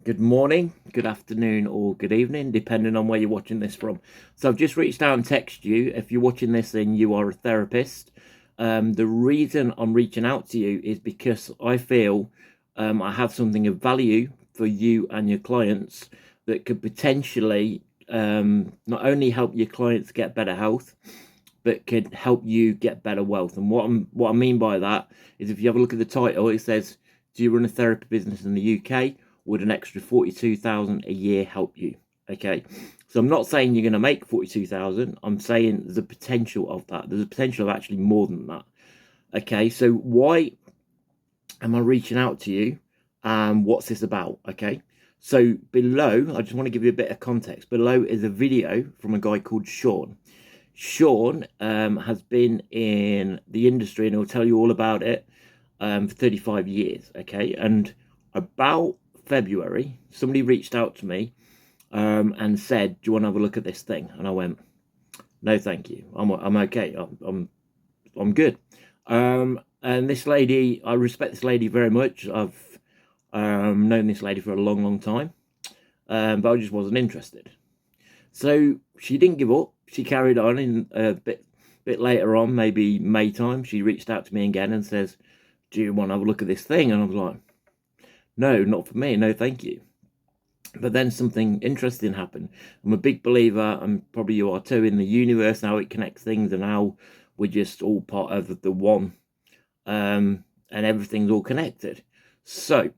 Good morning, good afternoon, or good evening, depending on where you're watching this from. So I've just reached out and texted you. If you're watching this and you are a therapist, the reason I'm reaching out to you is because I feel I have something of value for you and your clients that could potentially not only help your clients get better health, but could help you get better wealth. And what I mean by that is, if you have a look at the title, it says, "Do you run a therapy business in the UK? Would an extra 42,000 a year help you?" Okay, so I'm not saying you're going to make 42,000. I'm saying there's a potential of that. There's a potential of actually more than that. Okay, so why am I reaching out to you? What's this about? Okay, so below, I just want to give you a bit of context. Below is a video from a guy called Sean. Sean has been in the industry, and he'll tell you all about it, for 35 years. Okay, and about February, somebody reached out to me and said, "Do you want to have a look at this thing?" And I went, "No, thank you. I'm okay. I'm good." And this lady, I respect this lady very much. I've known this lady for a long, long time, but I just wasn't interested. So she didn't give up. She carried on. In a bit later on, maybe May time, she reached out to me again and says, "Do you want to have a look at this thing?" And I was like, "No, not for me. No, thank you." But then something interesting happened. I'm a big believer, and probably you are too, in the universe, how it connects things and how we're just all part of the one, and everything's all connected. So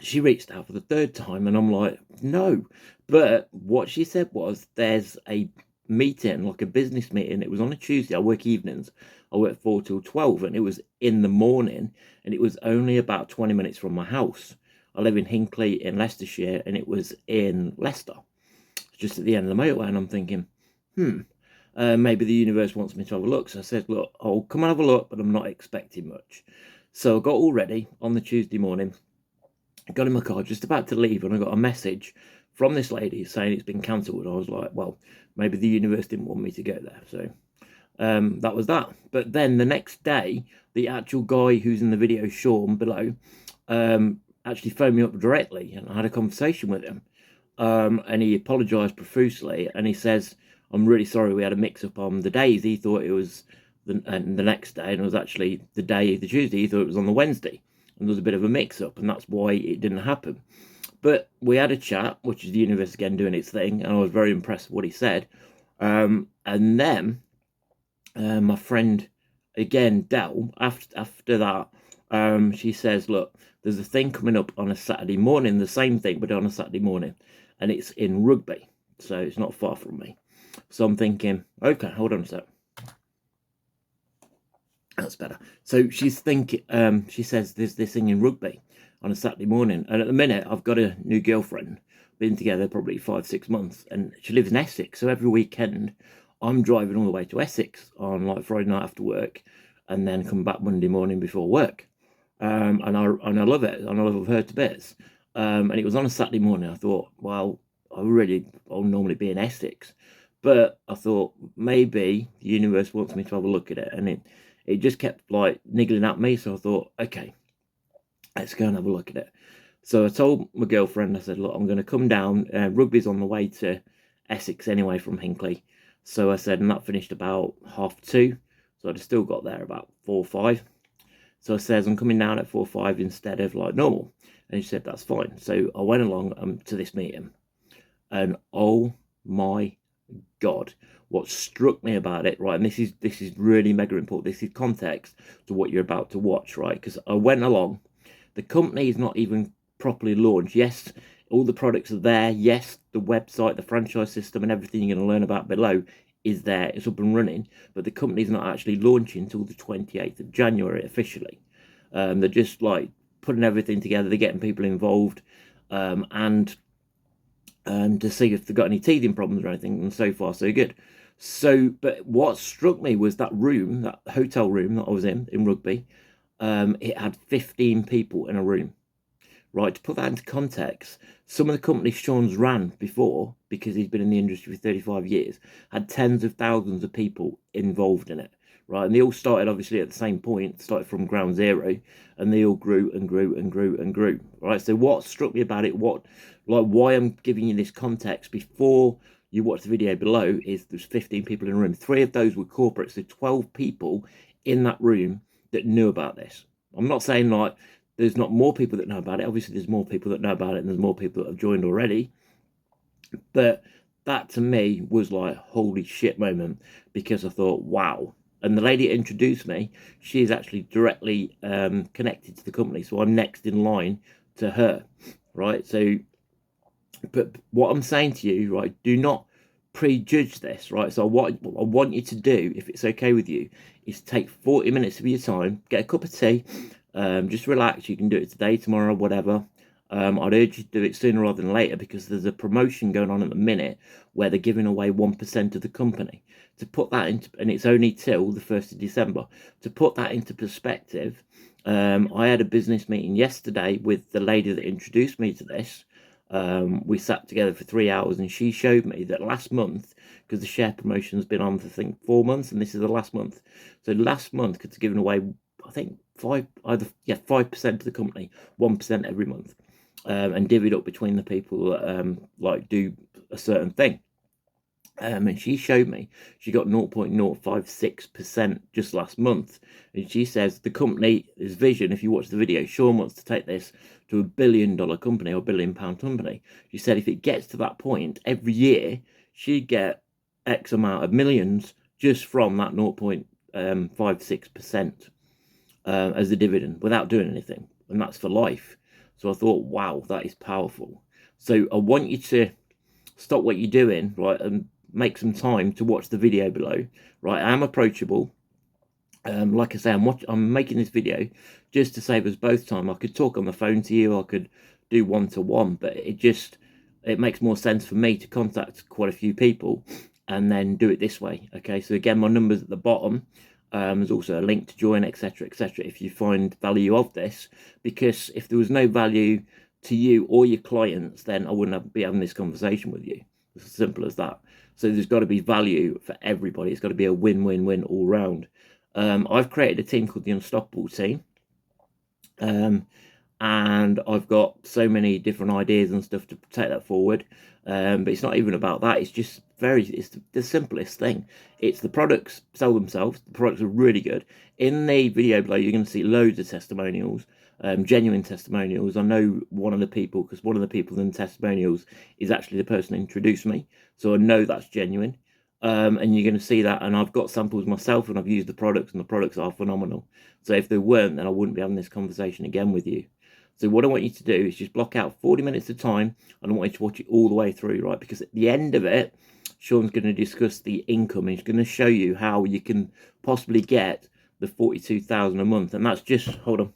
she reached out for the third time, and I'm like, "No." But what she said was, there's a meeting, like a business meeting. It was on a Tuesday. I work evenings. I work 4 till 12, and it was in the morning, and it was only about 20 minutes from my house. I live in Hinckley in Leicestershire, and it was in Leicester, just at the end of the motorway. And I'm thinking, maybe the universe wants me to have a look. So I said, "Look, I'll come and have a look, but I'm not expecting much." So I got all ready on the Tuesday morning, got in my car, just about to leave, and I got a message from this lady saying it's been cancelled. I was like, well, maybe the universe didn't want me to go there. So that was that. But then the next day, the actual guy who's in the video, Sean, below, actually phoned me up directly, and I had a conversation with him. And he apologised profusely, and he says, "I'm really sorry, we had a mix-up on the days. He thought it was the next day, and it was actually the Tuesday. He thought it was on the Wednesday, and there was a bit of a mix-up, and that's why it didn't happen." But we had a chat, which is the universe again doing its thing, and I was very impressed with what he said. And then my friend again, Dell, after that, she says, "Look, there's a thing coming up on a Saturday morning, the same thing, but on a Saturday morning, and it's in Rugby, so it's not far from me." So I'm thinking, okay, hold on a sec. That's better. So she's thinking, she says there's this thing in Rugby on a Saturday morning, and at the minute I've got a new girlfriend, been together probably 5 6 months, and she lives in Essex. So every weekend I'm driving all the way to Essex on like Friday night after work, and then come back Monday morning before work. And I love it, and I love her to bits. And it was on a Saturday morning. I thought, well, I'll normally be in Essex, but I thought maybe the universe wants me to have a look at it, and it just kept like niggling at me. So I thought, okay, let's go and have a look at it. So I told my girlfriend, I said, "Look, I'm going to come down. Rugby's on the way to Essex anyway from Hinckley." So I said, and that finished about 2:30. So I'd have still got there about 4 5. So I says, "I'm coming down at 4 5 instead of like normal." And she said, "That's fine." So I went along to this meeting, and oh my God, what struck me about it, right? And this is really mega important. This is context to what you're about to watch, right? Because I went along. The company is not even properly launched. Yes, all the products are there. Yes, the website, the franchise system, and everything you're going to learn about below is there. It's up and running, but the company's not actually launching until the 28th of January officially. They're just like putting everything together. They're getting people involved, and to see if they've got any teething problems or anything, and so far so good. So, but what struck me was that room, that hotel room that I was in Rugby. It had 15 people in a room. Right, to put that into context, some of the companies Sean's ran before, because he's been in the industry for 35 years, had tens of thousands of people involved in it. right? And they all started obviously at the same point, started from ground zero, and they all grew and grew and grew and grew, right? So what struck me about it, why I'm giving you this context before you watch the video below, is there's 15 people in the room. 3 of those were corporate, so 12 people in that room that knew about this. I'm not saying like there's not more people that know about it. Obviously, there's more people that know about it, and there's more people that have joined already. But that to me was like holy shit moment, because I thought, wow. And the lady that introduced me, she's actually directly connected to the company, so I'm next in line to her, right? So, but what I'm saying to you, right, do not prejudge this, right? So what I want you to do, if it's okay with you, is take 40 minutes of your time, get a cup of tea, just relax. You can do it today, tomorrow, whatever. I'd urge you to do it sooner rather than later, because there's a promotion going on at the minute where they're giving away 1% of the company. To put that into, and it's only till the 1st of December. To put that into perspective, I had a business meeting yesterday with the lady that introduced me to this. We sat together for 3 hours, and she showed me that last month, because the share promotion's been on for I think 4 months, and this is the last month. So last month, it's given away, I think 5% of the company, 1% every month, and divvied up between the people that like do a certain thing. And she showed me she got 0.056% just last month. And she says the company's vision, if you watch the video, Sean wants to take this to $1 billion company or £1 billion company. She said if it gets to that point, every year she'd get X amount of millions just from that 0.56% as a dividend without doing anything. And that's for life. So I thought, wow, that is powerful. So I want you to stop what you're doing, right, and make some time to watch the video below, right? I am approachable. Like I say, I'm making this video just to save us both time. I could talk on the phone to you, I could do one-to-one, but it makes more sense for me to contact quite a few people and then do it this way. Okay, so again, my number's at the bottom. There's also a link to join, etc., etc., if you find value of this, because if there was no value to you or your clients, then I wouldn't be having this conversation with you. It's as simple as that. So there's got to be value for everybody. It's got to be a win-win-win all round. I've created a team called the Unstoppable Team, and I've got so many different ideas and stuff to take that forward. But it's not even about that. It's just it's the simplest thing. It's the products sell themselves. The products are really good. In the video below, you're going to see loads of testimonials, genuine testimonials. I know one of the people, because one of the people in the testimonials is actually the person who introduced me, so I know that's genuine. And you're going to see that, and I've got samples myself, and I've used the products, and the products are phenomenal. So if they weren't, then I wouldn't be having this conversation again with you. So what I want you to do is just block out 40 minutes of time, and I want you to watch it all the way through, right? Because at the end of it, Sean's going to discuss the income. He's going to show you how you can possibly get the 42,000 a month, and that's just, hold on,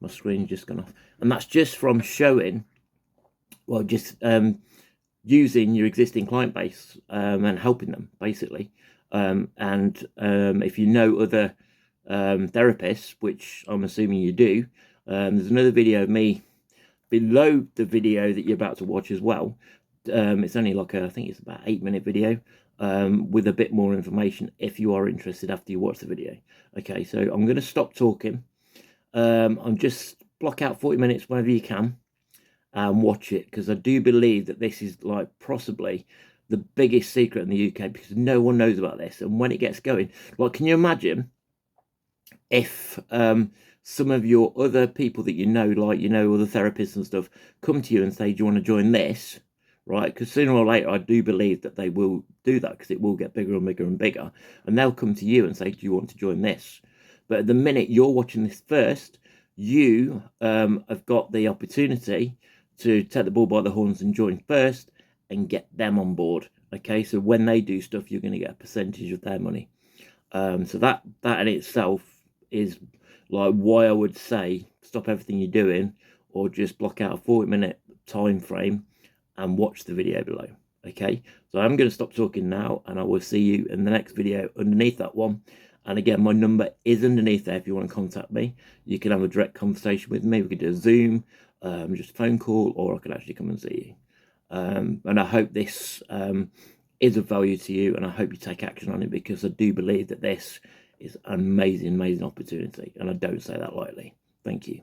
my screen's just gone off, and that's just from showing, well, just using your existing client base and helping them, basically. If you know other therapists, which I'm assuming you do, there's another video of me below the video that you're about to watch as well. It's only like I think it's about 8-minute video with a bit more information if you are interested after you watch the video. Okay, so I'm going to stop talking. I'm just block out 40 minutes whenever you can and watch it, because I do believe that this is like possibly the biggest secret in the UK, because no one knows about this. And when it gets going, like, can you imagine if some of your other people that you know, like, you know, other therapists and stuff, come to you and say, do you want to join this? Right, because sooner or later I do believe that they will do that, because it will get bigger and bigger and bigger, and they'll come to you and say, do you want to join this? But at the minute you're watching this first, you have got the opportunity to take the bull by the horns and join first and get them on board. Okay, so when they do stuff, you're going to get a percentage of their money. So that in itself is like why I would say stop everything you're doing, or just block out a 40-minute time frame and watch the video below. Okay, so I'm going to stop talking now, and I will see you in the next video underneath that one. And again, my number is underneath there if you want to contact me. You can have a direct conversation with me. We could do a Zoom, just a phone call, or I could actually come and see you. And I hope this is of value to you, and I hope you take action on it, because I do believe that this is an amazing, amazing opportunity, and I don't say that lightly. Thank you.